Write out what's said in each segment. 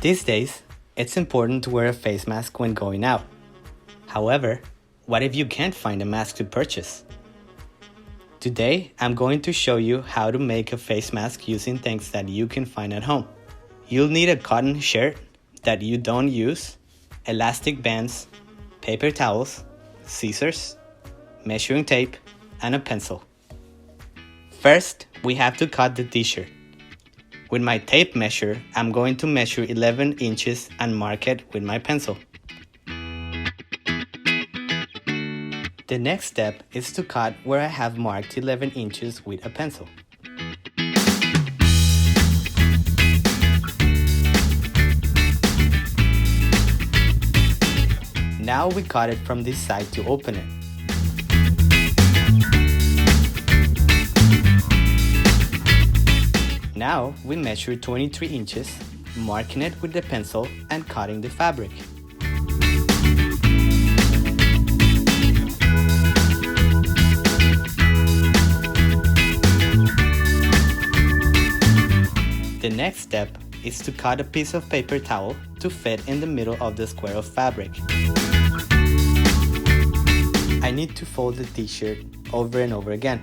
These days, it's important to wear a face mask when going out. However, what if you can't find a mask to purchase? Today, I'm going to show you how to make a face mask using things that you can find at home. You'll need a cotton shirt that you don't use, elastic bands, paper towels, scissors, measuring tape, and a pencil. First, we have to cut the t-shirt. With my tape measure, I'm going to measure 11 inches and mark it with my pencil. The next step is to cut where I have marked 11 inches with a pencil. Now we cut it from this side to open it. Now we measure 23 inches, marking it with the pencil and cutting the fabric. The next step is to cut a piece of paper towel to fit in the middle of the square of fabric. I need to fold the t-shirt over and over again,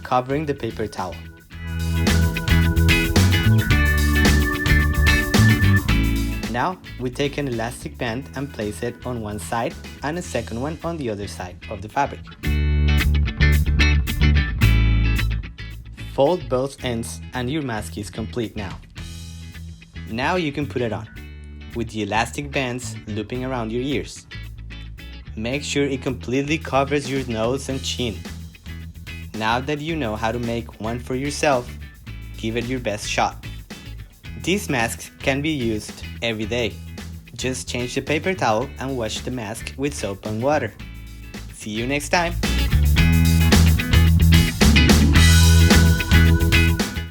covering the paper towel. Now, we take an elastic band and place it on one side and a second one on the other side of the fabric. Fold both ends and your mask is complete now. Now you can put it on, with the elastic bands looping around your ears. Make sure it completely covers your nose and chin. Now that you know how to make one for yourself, give it your best shot. These masks can be used every day. Just change the paper towel and wash the mask with soap and water. See you next time!